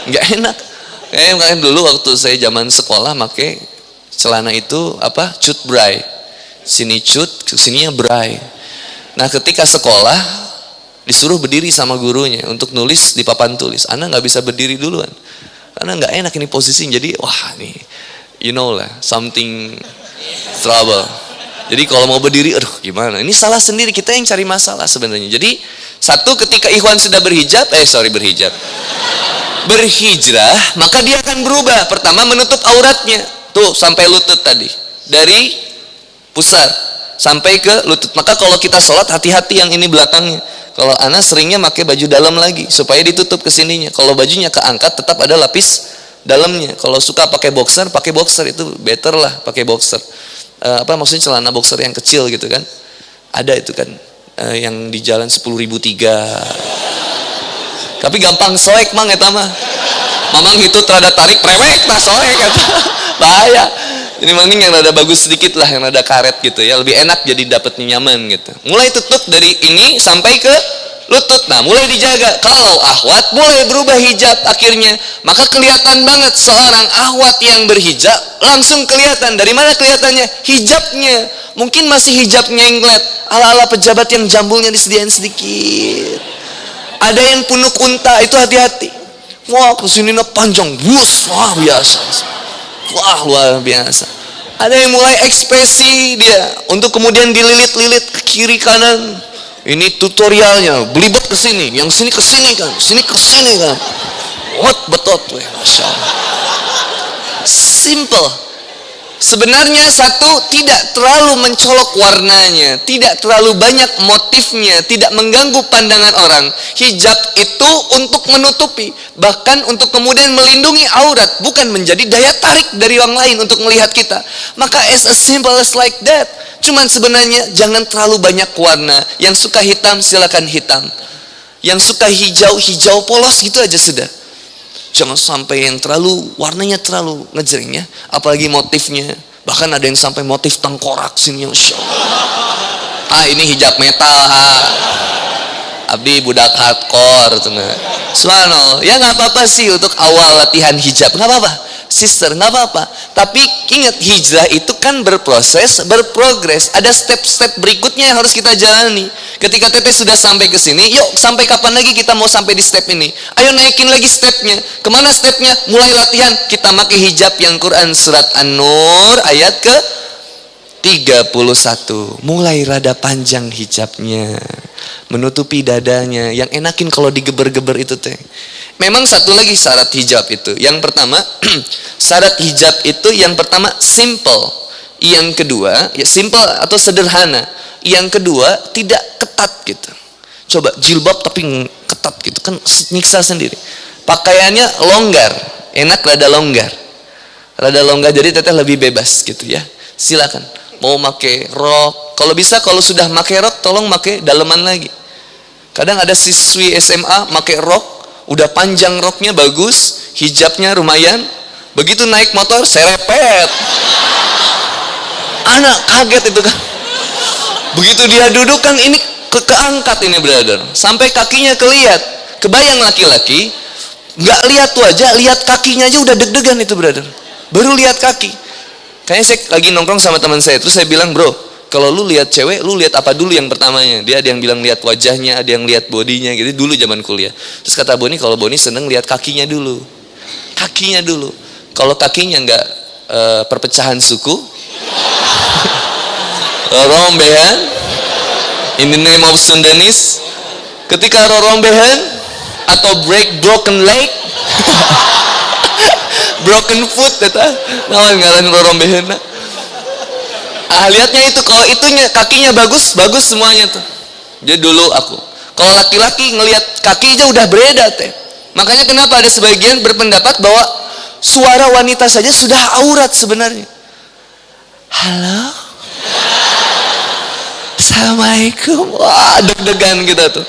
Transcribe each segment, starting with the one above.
nggak enak. Kayak dulu waktu saya zaman sekolah make celana itu apa? Cut bray. Sini cut, sininya bray. Nah, ketika sekolah disuruh berdiri sama gurunya untuk nulis di papan tulis. Ana nggak bisa berdiri duluan. Karena nggak enak ini posisinya. Jadi, wah nih, you know lah, something trouble. Jadi kalau mau berdiri, aduh gimana? Ini salah sendiri, kita yang cari masalah sebenarnya. Jadi, satu ketika ikhwan sudah berhijrah, maka dia akan berubah. Pertama menutup auratnya, tuh sampai lutut tadi, dari pusar sampai ke lutut. Maka kalau kita sholat hati-hati yang ini belakangnya. Kalau ana seringnya pakai baju dalam lagi supaya ditutup ke sininya. Kalau bajunya keangkat tetap ada lapis dalamnya. Kalau suka pakai boxer itu better lah pakai boxer. Maksudnya celana boxer yang kecil gitu kan? Ada itu kan yang di jalan 10.003. Tapi gampang soek mang eta mah. Mamang itu terada tarik prewek nah soek eta. Bahaya. Ini mending yang rada bagus sedikit lah, yang rada karet gitu ya, lebih enak jadi dapetnya nyaman gitu. Mulai tutup dari ini sampai ke lutut. Nah, mulai dijaga. Kalau ahwat mulai berubah hijab akhirnya, maka kelihatan banget seorang ahwat yang berhijab, langsung kelihatan. Dari mana kelihatannya? Hijabnya. Mungkin masih hijab nyenglet, ala-ala pejabat yang jambulnya disediain sedikit. Ada yang punuk unta, itu hati-hati. Wah, kesininya panjang, bus, wah biasa. Wah luar biasa. Ada yang mulai ekspresi dia untuk kemudian dililit-lilit ke kiri kanan. Ini tutorialnya, belibet ke sini, yang sini ke sini kan, sini ke sini kan. Betot, masya Allah. Simple. Sebenarnya satu, tidak terlalu mencolok warnanya, tidak terlalu banyak motifnya, tidak mengganggu pandangan orang. Hijab itu untuk menutupi, bahkan untuk kemudian melindungi aurat, bukan menjadi daya tarik dari orang lain untuk melihat kita. Maka as simple as like that. Cuman sebenarnya jangan terlalu banyak warna. Yang suka hitam silakan hitam. Yang suka hijau, hijau polos gitu aja sudah. Jangan sampai yang terlalu warnanya terlalu ngejreng ya, apalagi motifnya. Bahkan ada yang sampai motif tengkorak sini, Masya Allah. Ini hijab metal abdi budak hardcore subhanallah. Ya nggak apa-apa sih untuk awal latihan hijab, nggak apa-apa sister, nggak apa-apa. Tapi ingat, hijrah itu kan berproses, berprogres. Ada step-step berikutnya yang harus kita jalani. Ketika teteh sudah sampai ke sini, yuk sampai kapan lagi kita mau sampai di step ini? Ayo naikin lagi stepnya. Kemana stepnya? Mulai latihan. Kita pakai hijab yang Quran surat An-Nur ayat ke 31. Mulai rada panjang hijabnya, menutupi dadanya. Yang enakin kalau digeber-geber itu teh. Memang satu lagi syarat hijab itu. Yang pertama, syarat hijab itu yang pertama simple. Yang kedua, ya simple atau sederhana. Yang kedua, tidak ketat gitu. Coba jilbab tapi ketat gitu kan nyiksa sendiri. Pakaiannya longgar, enak rada longgar. Rada longgar jadi teteh lebih bebas gitu ya. Silakan. Mau pakai rok, kalau bisa kalau sudah pakai rok tolong pakai daleman lagi. Kadang ada siswi SMA pakai rok, udah panjang roknya bagus, hijabnya lumayan, begitu naik motor serepet. Anak kaget itu kan. Begitu dia duduk kan ini keangkat ini brother, sampai kakinya kelihat. Kebayang laki-laki nggak lihat wajah, lihat kakinya aja udah deg-degan itu brother. Baru lihat kaki. Kayaknya saya lagi nongkrong sama teman saya, terus saya bilang, bro, kalau lu lihat cewek, lu lihat apa dulu yang pertamanya? Dia ada yang bilang lihat wajahnya, ada yang lihat bodinya, gitu dulu zaman kuliah. Terus kata Boni, kalau Boni seneng lihat kakinya dulu, kakinya dulu. Kalau kakinya nggak perpecahan suku, rombehan, in the name of Sundanese, ketika rombehan atau broken leg, broken foot, ngaran rombehan. Lihatnya itu, kalau itunya kakinya bagus semuanya tuh. Jadi dulu aku, kalau laki-laki ngelihat kakinya udah beda teh. Makanya kenapa ada sebagian berpendapat bahwa suara wanita saja sudah aurat sebenarnya. Halo, assalamualaikum, wah deg-degan kita tuh.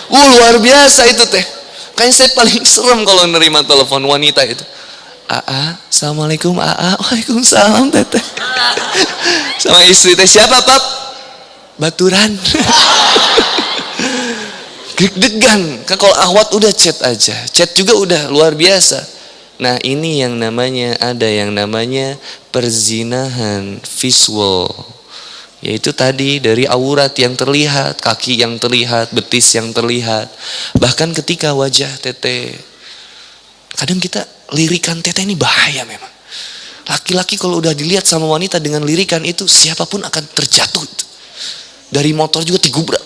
Luar biasa itu teh. Kayaknya saya paling serem kalau nerima telepon wanita itu. Assalamualaikum, waalaikumsalam teteh. Sama istri teh, siapa pap? Baturan. deg-degan. Kan kalau akhwat udah chat aja, chat juga udah luar biasa. Nah ini yang namanya, ada yang namanya perzinahan visual, yaitu tadi dari aurat yang terlihat, kaki yang terlihat, betis yang terlihat. Bahkan ketika wajah teteh, kadang kita lirikan teteh ini bahaya memang. Laki-laki kalau udah dilihat sama wanita dengan lirikan itu, siapapun akan terjatuh. Dari motor juga digubrak.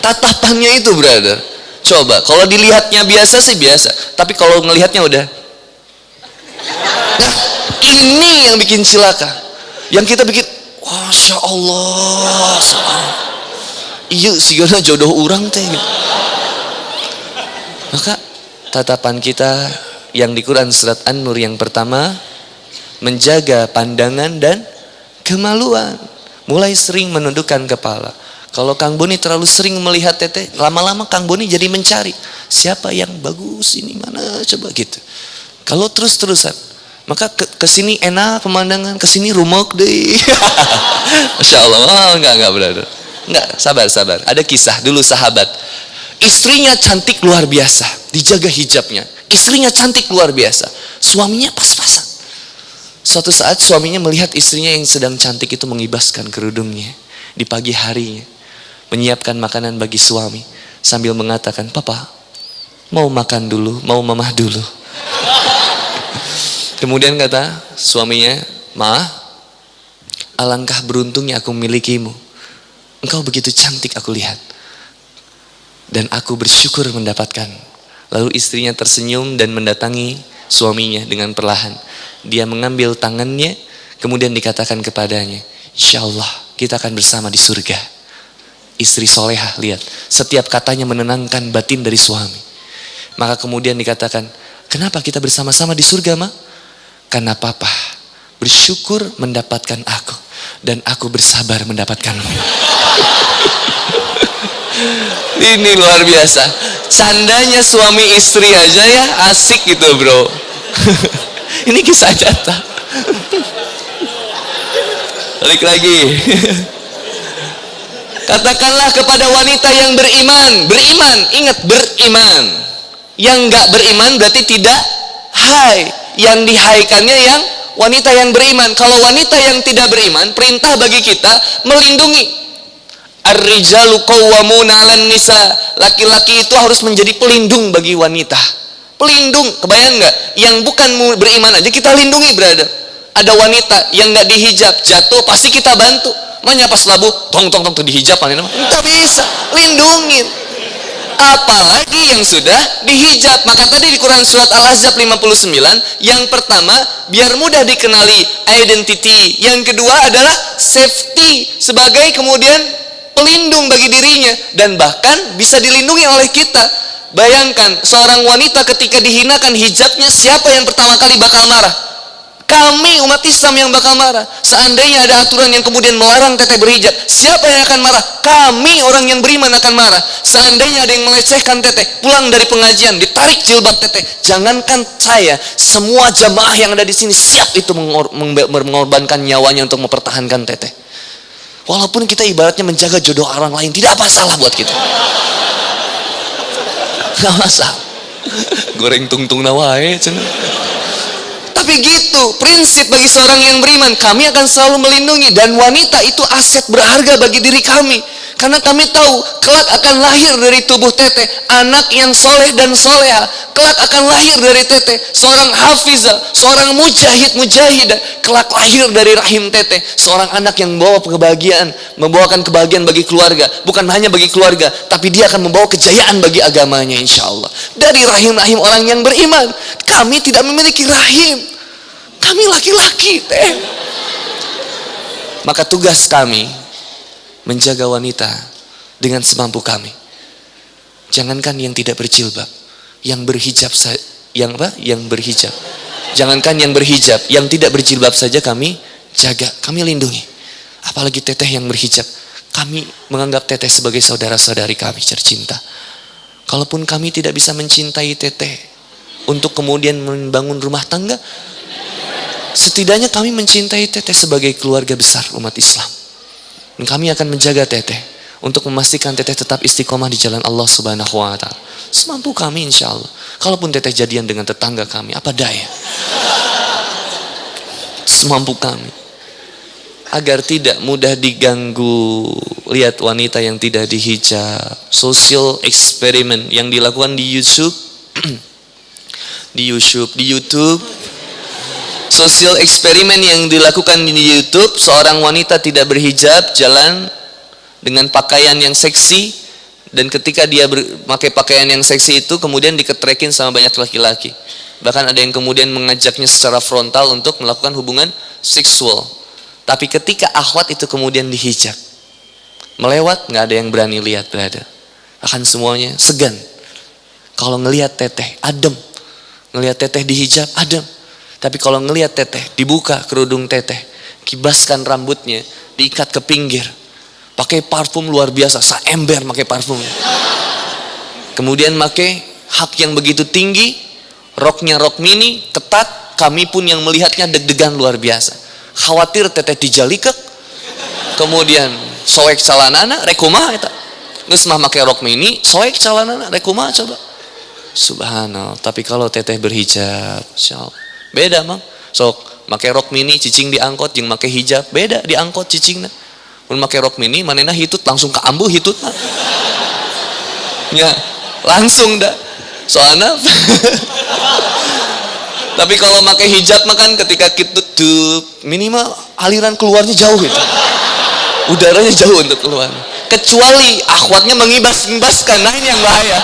Tatapannya itu, brother. Coba, kalau dilihatnya biasa sih biasa. Tapi kalau ngelihatnya udah. Nah, ini yang bikin cilaka. Yang kita bikin, Masya Allah. Iya, sigana jodoh orang teh. Maka tatapan kita yang di Quran surat An-Nur yang pertama, menjaga pandangan dan kemaluan. Mulai sering menundukkan kepala. Kalau Kang Boni terlalu sering melihat teteh, lama-lama Kang Boni jadi mencari siapa yang bagus ini, mana coba gitu. Kalau terus-terusan, maka kesini enak pemandangan, kesini rumek deh. Masya Allah, enggak brother. Enggak, sabar. Ada kisah dulu sahabat. Istrinya cantik luar biasa, dijaga hijabnya. Istrinya cantik luar biasa, suaminya pas-pasan. Suatu saat suaminya melihat istrinya yang sedang cantik itu mengibaskan kerudungnya di pagi harinya, menyiapkan makanan bagi suami sambil mengatakan, "Papa, mau makan dulu, mau mamah dulu." Kemudian kata suaminya, "Ma, alangkah beruntungnya aku memilikimu. Engkau begitu cantik aku lihat. Dan aku bersyukur mendapatkan." Lalu istrinya tersenyum dan mendatangi suaminya dengan perlahan. Dia mengambil tangannya, kemudian dikatakan kepadanya, "Insya Allah kita akan bersama di surga." Istri solehah, lihat, setiap katanya menenangkan batin dari suami. Maka kemudian dikatakan, "Kenapa kita bersama-sama di surga, Ma?" "Karena Papa bersyukur mendapatkan aku, dan aku bersabar mendapatkanmu." Ini luar biasa. Candanya suami istri aja ya asik gitu, bro. Ini kisah nyata. Balik lagi. Katakanlah kepada wanita yang beriman, ingat beriman. Yang enggak beriman berarti tidak hai. Yang dihaikannya yang wanita yang beriman. Kalau wanita yang tidak beriman, perintah bagi kita melindungi. Ar-rijalu qawwamuna 'alan nisa. Laki-laki itu harus menjadi pelindung bagi wanita. Pelindung, kebayang nggak? Yang bukan beriman aja kita lindungi, brother. Ada wanita yang nggak dihijab, jatuh pasti kita bantu. Makanya pas labu, tong tuh dihijab, nggak bisa, lindungin. Apalagi yang sudah dihijab. Maka tadi di Quran surat Al-Ahzab 59, yang pertama biar mudah dikenali identity, yang kedua adalah safety sebagai kemudian pelindung bagi dirinya, dan bahkan bisa dilindungi oleh kita. Bayangkan seorang wanita ketika dihinakan hijabnya, siapa yang pertama kali bakal marah? Kami umat Islam yang bakal marah. Seandainya ada aturan yang kemudian melarang teteh berhijab, siapa yang akan marah? Kami orang yang beriman akan marah. Seandainya ada yang melecehkan teteh, pulang dari pengajian ditarik jilbab teteh, jangankan saya, semua jamaah yang ada di sini siap itu mengorbankan nyawanya untuk mempertahankan teteh. Walaupun kita ibaratnya menjaga jodoh orang lain, tidak apa salah buat kita. Gak masalah. Goreng tungtung nawae. Tapi gitu prinsip bagi seorang yang beriman. Kami akan selalu melindungi, dan wanita itu aset berharga bagi diri kami. Karena kami tahu kelak akan lahir dari tubuh teteh anak yang soleh dan soleha. Kelak akan lahir dari teteh seorang hafizah, seorang mujahidah. Kelak lahir dari rahim teteh seorang anak yang membawa kebahagiaan, membawakan kebahagiaan bagi keluarga. Bukan hanya bagi keluarga, tapi dia akan membawa kejayaan bagi agamanya, insya Allah. Dari rahim-rahim orang yang beriman. Kami tidak memiliki rahim, kami laki-laki teh. Maka tugas kami menjaga wanita dengan semampu kami. Jangankan yang tidak berjilbab, yang berhijab, yang berhijab. Jangankan yang berhijab, yang tidak berjilbab saja kami jaga, kami lindungi. Apalagi teteh yang berhijab, kami menganggap teteh sebagai saudara-saudari kami tercinta. Kalaupun kami tidak bisa mencintai teteh untuk kemudian membangun rumah tangga, setidaknya kami mencintai teteh sebagai keluarga besar umat Islam. Dan kami akan menjaga teteh untuk memastikan teteh tetap istiqomah di jalan Allah Subhanahu wa taala. Semampu kami insya Allah. Kalaupun teteh jadian dengan tetangga kami, apa daya? Semampu kami. Agar tidak mudah diganggu. Lihat wanita yang tidak dihijab. Social eksperimen yang dilakukan di YouTube. di YouTube. Social eksperimen yang dilakukan di YouTube, seorang wanita tidak berhijab jalan dengan pakaian yang seksi, dan ketika dia memakai pakaian yang seksi itu kemudian diketrekin sama banyak laki-laki. Bahkan ada yang kemudian mengajaknya secara frontal untuk melakukan hubungan seksual. Tapi ketika akhwat itu kemudian dihijab, melewat nggak ada yang berani lihat, berada. Akan semuanya segan. Kalau ngelihat teteh adem, ngelihat teteh dihijab adem. Tapi kalau ngelihat teteh, dibuka kerudung teteh, kibaskan rambutnya, diikat ke pinggir, pakai parfum luar biasa, saember pakai parfum. Kemudian pakai hak yang begitu tinggi, roknya rok mini, ketat, kami pun yang melihatnya deg-degan luar biasa. Khawatir teteh dijalikek, kemudian soek calanana, rekumah eta. Geus mah make rok mini, soek calanana, rekumah coba. Subhanallah, tapi kalau teteh berhijab, insyaallah beda mang. Sok make rok mini cicing diangkot jeung make hijab beda diangkot cicingna. Mun make rok mini manehna hitut langsung ka ambuh hitutna. Ya, langsung dah. Soalnya tapi kalau make hijab mah kan ketika kita minimal aliran keluarnya jauh itu. Udaranya jauh untuk keluar. Kecuali akhwatnya mengibas-ibaskan, nah ini yang bahaya.